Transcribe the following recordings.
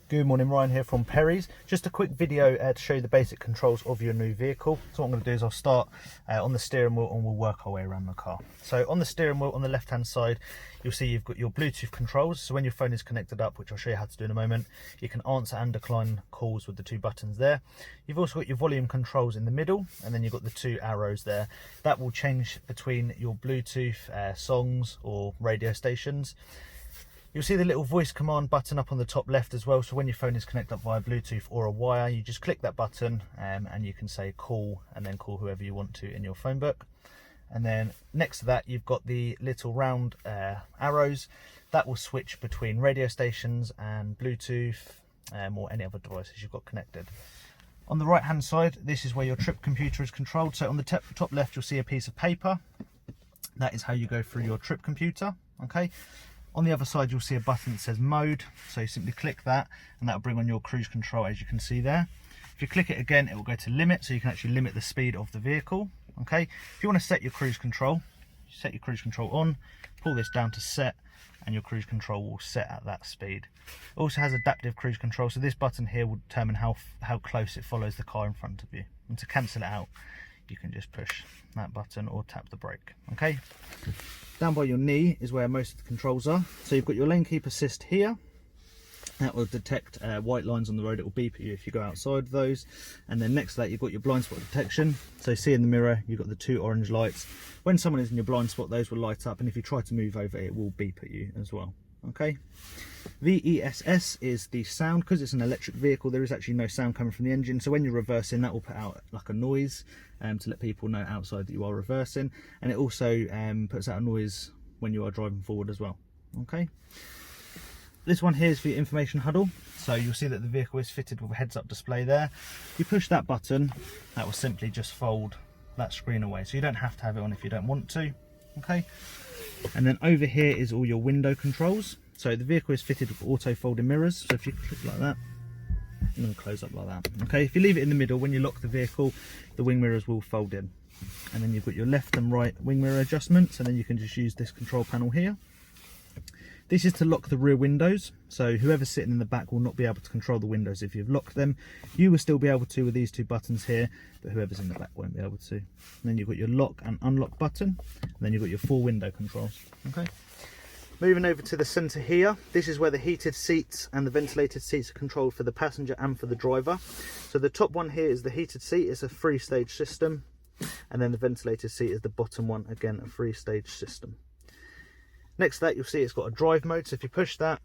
Good morning, Ryan here from Perry's. Just a quick video to show you the basic controls of your new vehicle. So what I'm going to do is I'll start on the steering wheel and we'll work our way around the car. So on the steering wheel on the left hand side, you'll see you've got your Bluetooth controls. So when your phone is connected up, which I'll show you how to do in a moment, you can answer and decline calls with the two buttons there. You've also got your volume controls in the middle, and then you've got the two arrows there. That will change between your Bluetooth songs or radio stations. You'll see the little voice command button up on the top left as well. So when your phone is connected up via Bluetooth or a wire, you just click that button and you can say call and then call whoever you want to in your phone book. And then next to that, you've got the little round arrows that will switch between radio stations and Bluetooth or any other devices you've got connected. On the right hand side, this is where your trip computer is controlled. So on the top left, you'll see a piece of paper. That is how you go through your trip computer. Okay. On the other side, you'll see a button that says mode. So you simply click that and that'll bring on your cruise control, as you can see there. If you click it again, it will go to limit, so you can actually limit the speed of the vehicle. Okay. If you want to set your cruise control, set your cruise control on, pull this down to set, and your cruise control will set at that speed. It also has adaptive cruise control, so this button here will determine how close it follows the car in front of you. And to cancel it out, you can just push that button or tap the brake. Okay. Down by your knee is where most of the controls are. So you've got your lane keep assist here. That will detect white lines on the road. It will beep at you if you go outside those. And then next to that, you've got your blind spot detection. So see in the mirror, you've got the two orange lights. When someone is in your blind spot, those will light up. And if you try to move over, it will beep at you as well. Okay. VESS is the sound. Because it's an electric vehicle, there is actually no sound coming from the engine. So when you're reversing, that will put out like a noise to let people know outside that you are reversing. And it also puts out a noise when you are driving forward as well. Okay. This one here is for your information huddle. So you'll see that the vehicle is fitted with a heads-up display there. You push that button, that will simply just fold that screen away. So you don't have to have it on if you don't want to. Okay. And then over here is all your window controls. So the vehicle is fitted with auto folding mirrors. So if you click like that, and then close up like that. Okay, if you leave it in the middle, when you lock the vehicle, the wing mirrors will fold in. And then you've got your left and right wing mirror adjustments, and then you can just use this control panel here. This is to lock the rear windows. So whoever's sitting in the back will not be able to control the windows if you've locked them. You will still be able to with these two buttons here, but whoever's in the back won't be able to. And then you've got your lock and unlock button, and then you've got your full window controls. Okay. Moving over to the centre here, this is where the heated seats and the ventilated seats are controlled for the passenger and for the driver. So the top one here is the heated seat, it's a 3-stage system. And then the ventilated seat is the bottom one, again a 3-stage system. Next to that, you'll see it's got a drive mode. So if you push that,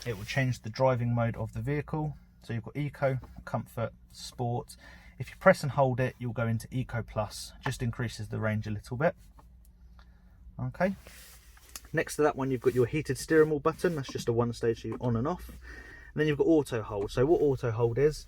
it will change the driving mode of the vehicle. So you've got Eco, Comfort, Sport. If you press and hold it, you'll go into Eco Plus, just increases the range a little bit. Okay. Next to that one, you've got your heated steering wheel button. That's just a 1-stage, so you're on and off. And then you've got auto hold. So what auto hold is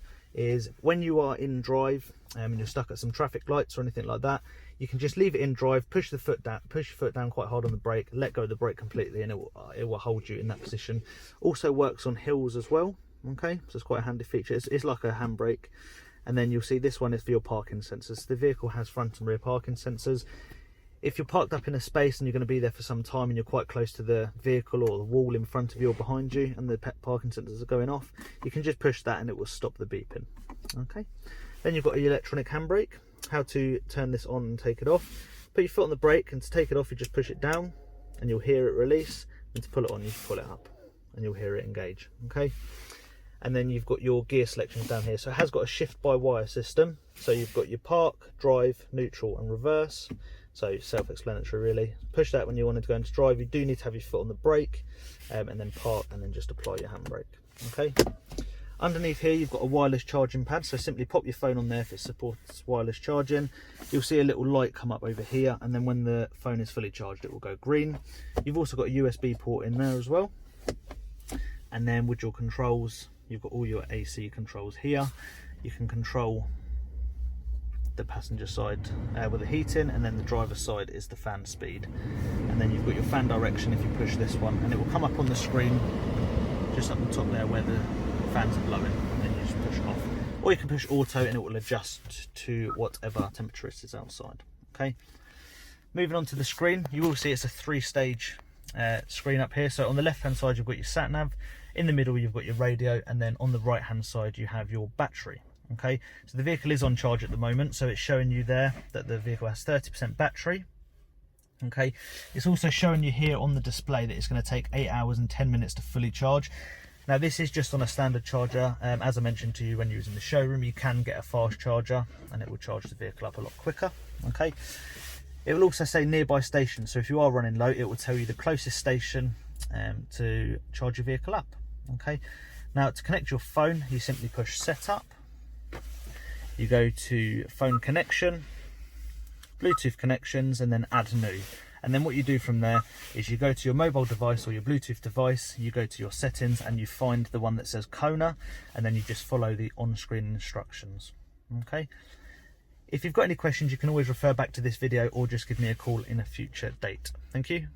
when you are in drive and you're stuck at some traffic lights or anything like that, you can just leave it in drive, push your foot down quite hard on the brake, let go of the brake completely, and it will hold you in that position. Also works on hills as well. Okay, so it's quite a handy feature. It's like a handbrake. And then you'll see this one is for your parking sensors. The vehicle has front and rear parking sensors. If you're parked up in a space and you're going to be there for some time and you're quite close to the vehicle or the wall in front of you or behind you and the parking sensors are going off, you can just push that and it will stop the beeping. Okay. Then you've got your electronic handbrake. How to turn this on and take it off. Put your foot on the brake, and to take it off you just push it down and you'll hear it release, and to pull it on you pull it up and you'll hear it engage. Okay. And then you've got your gear selections down here. So it has got a shift by wire system. So you've got your park, drive, neutral and reverse. So self-explanatory really. Push that when you want to go into drive. You do need to have your foot on the brake, and then park, and then just apply your handbrake. Okay. Underneath here you've got a wireless charging pad, so simply pop your phone on there if it supports wireless charging. You'll see a little light come up over here, and then when the phone is fully charged it will go green. You've also got a USB port in there as well. And then with your controls, you've got all your AC controls here. You can control the passenger side with the heating, and then the driver's side is the fan speed. And then you've got your fan direction if you push this one, and it will come up on the screen just up the top there where the fans are blowing, and then you just push off. Or you can push auto and it will adjust to whatever temperature it is outside. Okay. Moving on to the screen, you will see it's a 3-stage screen up here. So on the left hand side you've got your sat nav. In the middle you've got your radio, and then on the right hand side you have your battery. Okay, so the vehicle is on charge at the moment, so it's showing you there that the vehicle has 30% battery. Okay, it's also showing you here on the display that it's going to take 8 hours and 10 minutes to fully charge. Now this is just on a standard charger. As I mentioned to you when you was in the showroom, you can get a fast charger and it will charge the vehicle up a lot quicker. Okay, it will also say nearby station, so if you are running low it will tell you the closest station to charge your vehicle up. Okay, now to connect your phone you simply push setup, you go to phone connection, Bluetooth connections, and then add new. And then what you do from there is you go to your mobile device or your Bluetooth device, you go to your settings and you find the one that says Kona, and then you just follow the on-screen instructions. Okay, if you've got any questions you can always refer back to this video or just give me a call in a future date. Thank you.